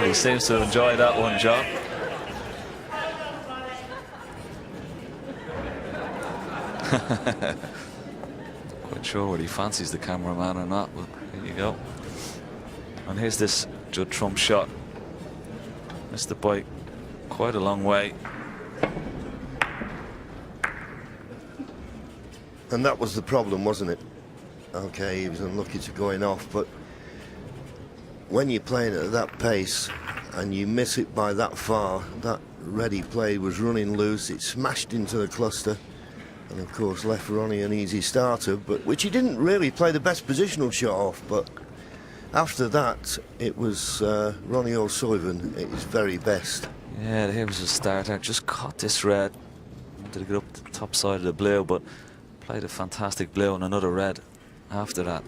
He seems to enjoy that one, John. Quite sure whether he fancies the cameraman or not, but here you go. And here's this Judd Trump shot. Missed it by quite a long way. And that was the problem, wasn't it? Okay, he was unlucky to going off, but when you're playing at that pace and you miss it by that far, that red he played was running loose. It smashed into the cluster and of course left Ronnie an easy starter, but which he didn't really play the best positional shot off. But after that it was Ronnie O'Sullivan at his very best. Yeah, here was a starter. Just caught this red. Wanted to get up the top side of the blue, but played a fantastic blue and another red after that.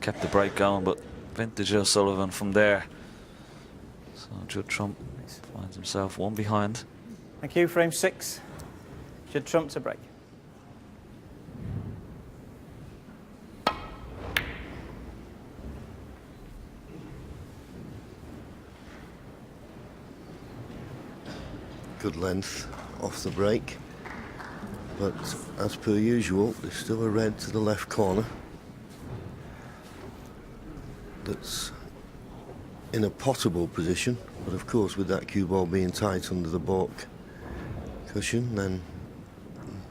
Kept the break going, but vintage O'Sullivan from there. So Judd Trump finds himself one behind. Thank you, frame 6. Judd Trump to break. Good length off the break, but as per usual there's still a red to the left corner that's in a potable position, but of course with that cue ball being tight under the balk cushion, then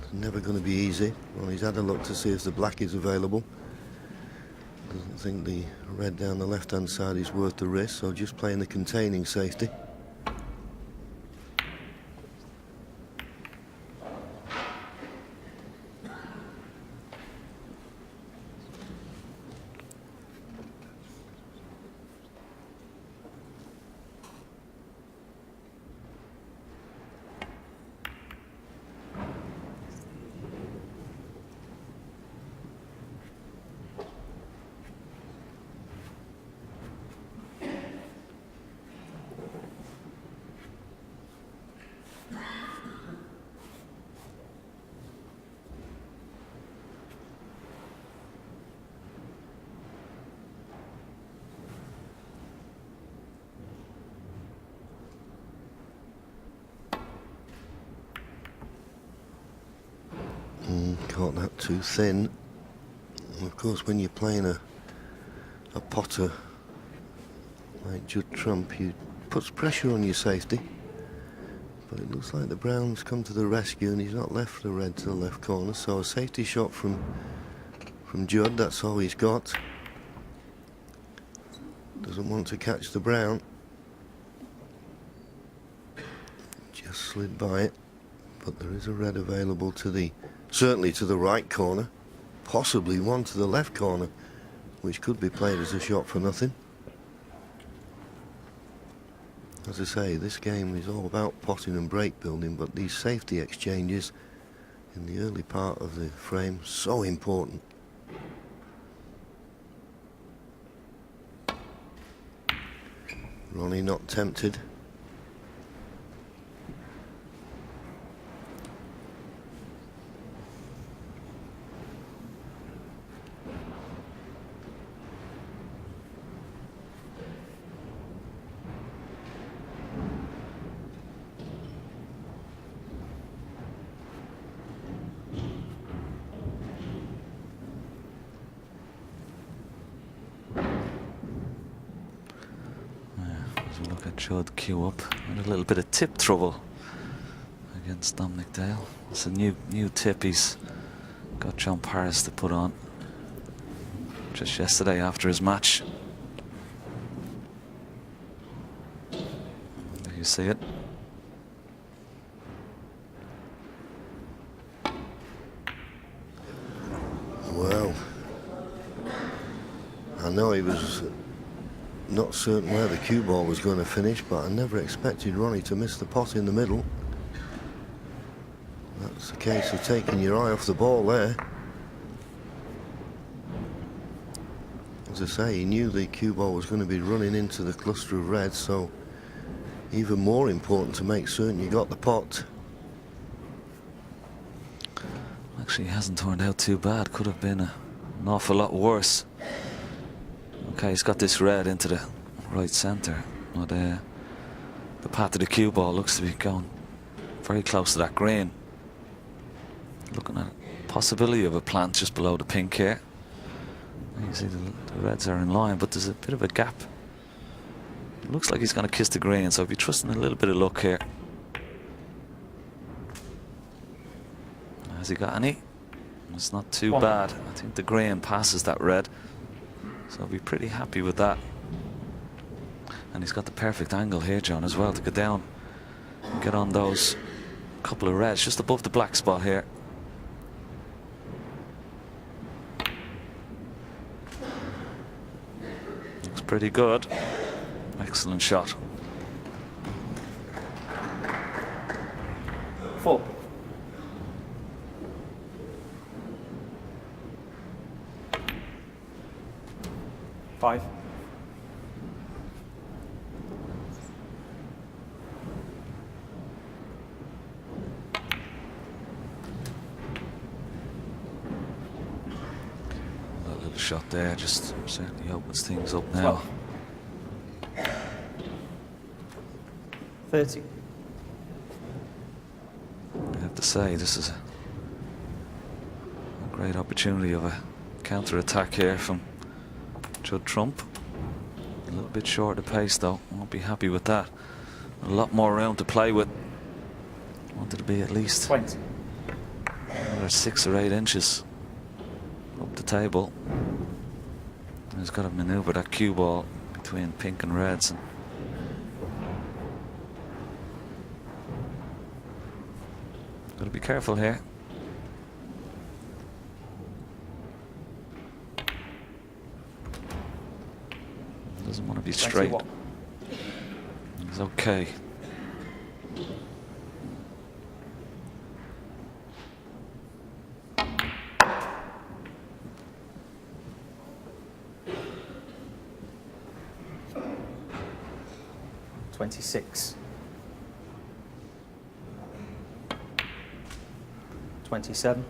it's never going to be easy. Well, he's had a look to see if the black is available. Doesn't think the red down the left hand side is worth the risk, so just playing the containing safety. Caught that too thin. And of course when you're playing a potter like Judd Trump, he puts pressure on your safety, but it looks like the brown's come to the rescue and he's not left the red to the left corner, so a safety shot from Judd. That's all he's got. Doesn't want to catch the brown. Just slid by it, but there is a red available to the, certainly to the right corner, possibly one to the left corner, which could be played as a shot for nothing. As I say, this game is all about potting and break building, but these safety exchanges in the early part of the frame, so important. Ronnie not tempted. Look at Judd queue up and a little bit of tip trouble against Dominic Dale. It's a new tip he's got John Paris to put on just yesterday after his match. There you see it. Well, I know he was not certain where the cue ball was going to finish, but I never expected Ronnie to miss the pot in the middle. That's a case of taking your eye off the ball there. As I say, he knew the cue ball was going to be running into the cluster of red, so even more important to make certain you got the pot. Actually, it hasn't turned out too bad. Could have been an awful lot worse. Okay, he's got this red into the right centre, but The path of the cue ball looks to be going very close to that green. Looking at possibility of a plant just below the pink here. You can see the reds are in line, but there's a bit of a gap. It looks like he's going to kiss the green, so I'll be trusting a little bit of luck here. Has he got any? It's not too bad. I think the green passes that red, so I'll be pretty happy with that. And he's got the perfect angle here, John, as well, to go down and get on those couple of reds just above the black spot here. Looks pretty good. Excellent shot. 4. 5. That little shot there just certainly opens things up now. 30. I have to say, this is a great opportunity of a counter-attack here from Judd Trump. A little bit short of pace though. Won't be happy with that. A lot more room to play with. Wanted to be at least 20. another 6 or 8 inches up the table. And he's got to maneuver that cue ball between pink and reds. And got to be careful here. Doesn't want to be straight. 21. He's okay. $26. 27.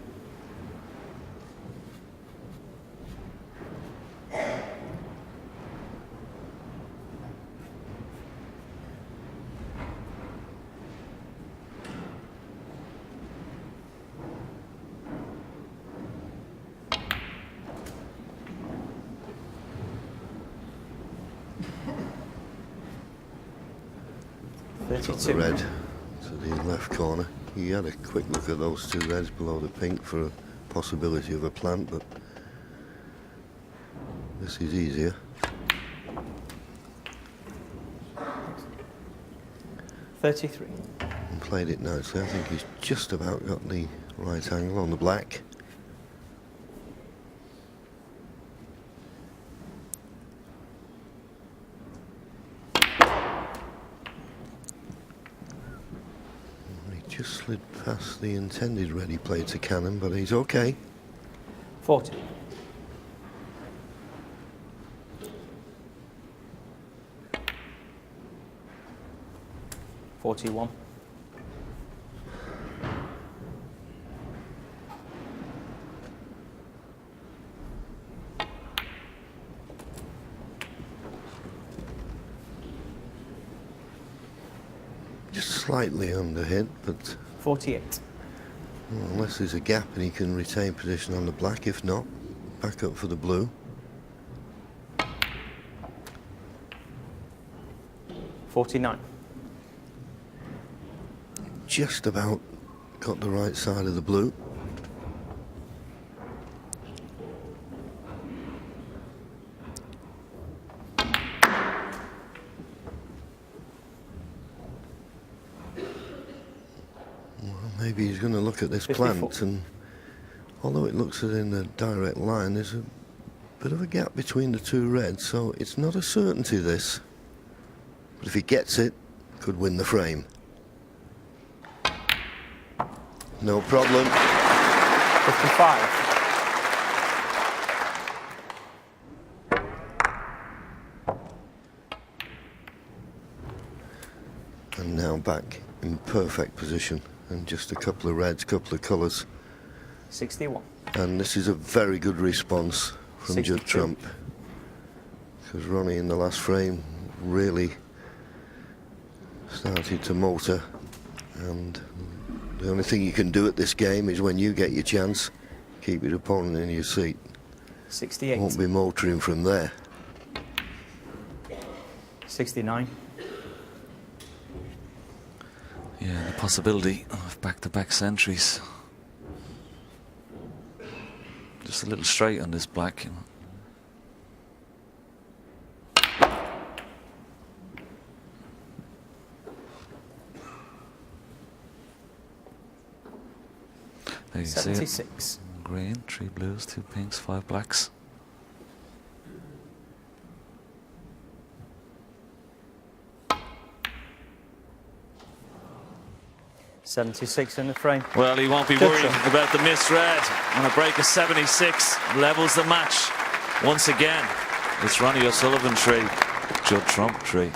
32. Got the red to the left corner. He had a quick look at those 2 reds below the pink for a possibility of a plant, but this is easier. 33. And played it nicely. I think he's just about got the right angle on the black. Just slid past the intended red he played to cannon, but he's okay. 40. 41. 'Slightly under hit, but 48. well, unless there's a gap and he can retain position on the black, if not, back up for the blue. 49. Just about got the right side of the blue. Maybe he's going to look at this 54. plant, and although it looks in a direct line, there's a bit of a gap between the 2 reds, so it's not a certainty, this. But if he gets it, could win the frame. No problem. 55. And now back in perfect position. And just a couple of reds, couple of colours. 61. And this is a very good response from 62. Judd Trump. Because Ronnie in the last frame really started to motor, and the only thing you can do at this game is when you get your chance, keep your opponent in your seat. 68. Won't be motoring from there. 69. Yeah, the possibility of back-to-back centuries. Just a little straight on this black, you know. There you see it. 76. Green, 3 blues, 2 pinks, 5 blacks. .76 in the frame. Well, he won't be Judd worried Trump. about the missed red. On a break of 76, levels the match once again. It's Ronnie O'Sullivan tree, Judd Trump tree.